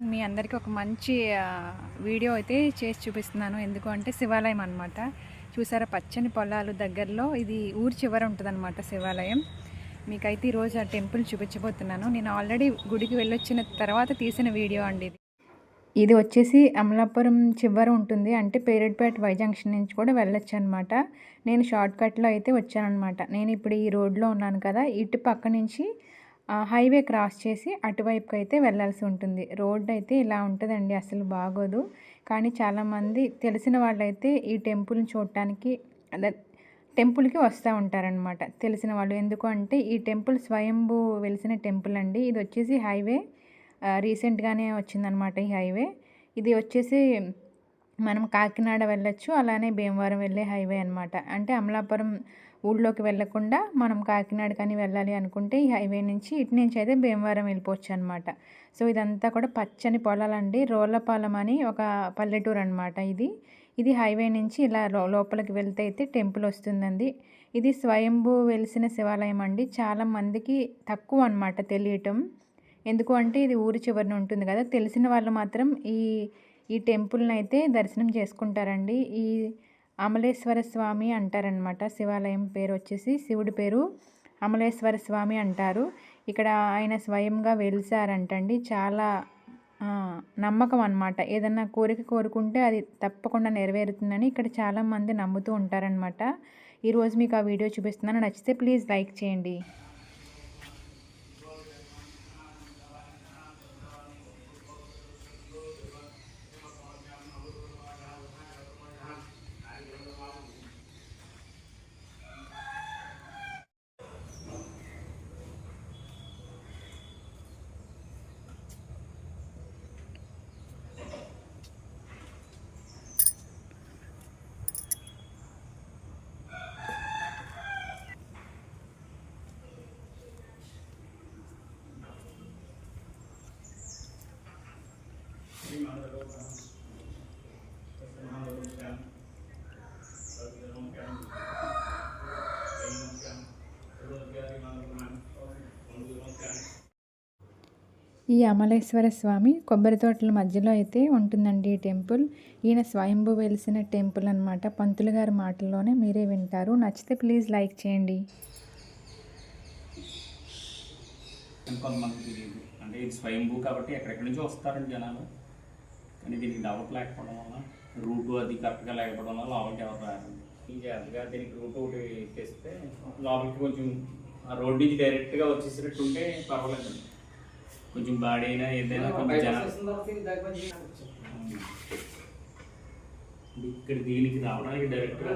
మీ అందరికీ ఒక మంచి వీడియో అయితే చేసి చూపిస్తున్నాను. ఎందుకు అంటే శివాలయం అనమాట. చూసారా పచ్చని పొలాలు దగ్గరలో ఇది ఊరి చివర ఉంటుందన్నమాట శివాలయం. మీకైతే ఈరోజు ఆ టెంపుల్ చూపించబోతున్నాను. నేను ఆల్రెడీ గుడికి వెళ్ళొచ్చిన తర్వాత తీసిన వీడియో అండి ఇది. ఇది వచ్చేసి అమలాపురం చివర ఉంటుంది. అంటే పేరెడ్పేట వై జంక్షన్ నుంచి కూడా వెళ్ళొచ్చు అనమాట. నేను షార్ట్ కట్లో అయితే వచ్చానమాట. నేను ఇప్పుడు ఈ రోడ్లో ఉన్నాను కదా, ఇటు పక్క నుంచి హైవే క్రాస్ చేసి అటువైపుకి అయితే వెళ్ళాల్సి ఉంటుంది. రోడ్ అయితే ఇలా ఉంటుందండి, అసలు బాగోదు. కానీ చాలామంది తెలిసిన వాళ్ళైతే ఈ టెంపుల్ని చూడటానికి అదే టెంపుల్కి వస్తూ ఉంటారనమాట తెలిసిన వాళ్ళు. ఎందుకు అంటే ఈ టెంపుల్ స్వయంభూ వెలిసిన టెంపుల్ అండి. ఇది వచ్చేసి హైవే రీసెంట్గానే వచ్చిందనమాట ఈ హైవే. ఇది వచ్చేసి మనం కాకినాడ వెళ్ళొచ్చు, అలానే భీమవరం వెళ్ళే హైవే అనమాట. అంటే అమలాపురం ఊళ్ళోకి వెళ్ళకుండా మనం కాకినాడ కానీ వెళ్ళాలి అనుకుంటే ఈ హైవే నుంచి ఇటు నుంచి అయితే భీమవరం వెళ్ళిపోవచ్చు అనమాట. సో ఇదంతా కూడా పచ్చని పొలాలండి. రోళ్లపాలెం అని ఒక పల్లెటూరు అనమాట ఇది. ఇది హైవే నుంచి ఇలా లోపలికి వెళ్తే అయితే టెంపుల్ వస్తుందండి. ఇది స్వయంభూ వెలిసిన శివాలయం అండి. చాలా మందికి తక్కువ అనమాట తెలియటం. ఎందుకు అంటే ఇది ఊరి చివరిన ఉంటుంది కదా, తెలిసిన వాళ్ళు మాత్రం ఈ ఈ టెంపుల్ని అయితే దర్శనం చేసుకుంటారండి. ఈ అమలేశ్వర స్వామి అంటారనమాట. శివాలయం పేరు వచ్చేసి శివుడి పేరు అమలేశ్వర స్వామి అంటారు. ఇక్కడ ఆయన స్వయంగా వెలిసారంటండి. చాలా నమ్మకం అనమాట. ఏదన్నా కోరిక కోరుకుంటే అది తప్పకుండా నెరవేరుతుందని ఇక్కడ చాలామంది నమ్ముతూ ఉంటారనమాట. ఈరోజు మీకు ఆ వీడియో చూపిస్తున్నాను. నచ్చితే ప్లీజ్ లైక్ చేయండి. ఈ అమలేశ్వర స్వామి కొబ్బరి తోటల మధ్యలో అయితే ఉంటుందండి ఈ టెంపుల్. ఈయన స్వయంభూ వెలిసిన టెంపుల్ అనమాట. పంతులు గారి మాటల్లోనే మీరే వింటారు. నచ్చితే ప్లీజ్ లైక్ చేయండి. కొంతమంది తెలియదు, అంటే ఇది స్వయంభూ కాబట్టి ఎక్కడెక్కడి నుంచో వస్తారండి జనాలు. కానీ దీనికి డెవలప్ లేకపోవడం వల్ల, రూటు అది కరెక్ట్గా లేకపోవడం వల్ల లోపలికి ఎవరు రారండి. ఈ జాగ్రత్తగా దీనికి రూట్ ఒకటి తెస్తే లోపలికి కొంచెం ఆ రోడ్ నుంచి డైరెక్ట్గా వచ్చేసినట్టు ఉంటే పర్వాలేదండి. కొంచెం బాడీ అయినా ఏదైనా కొంచెం జనాలు ఇక్కడ దీనికి రావడానికి డైరెక్ట్గా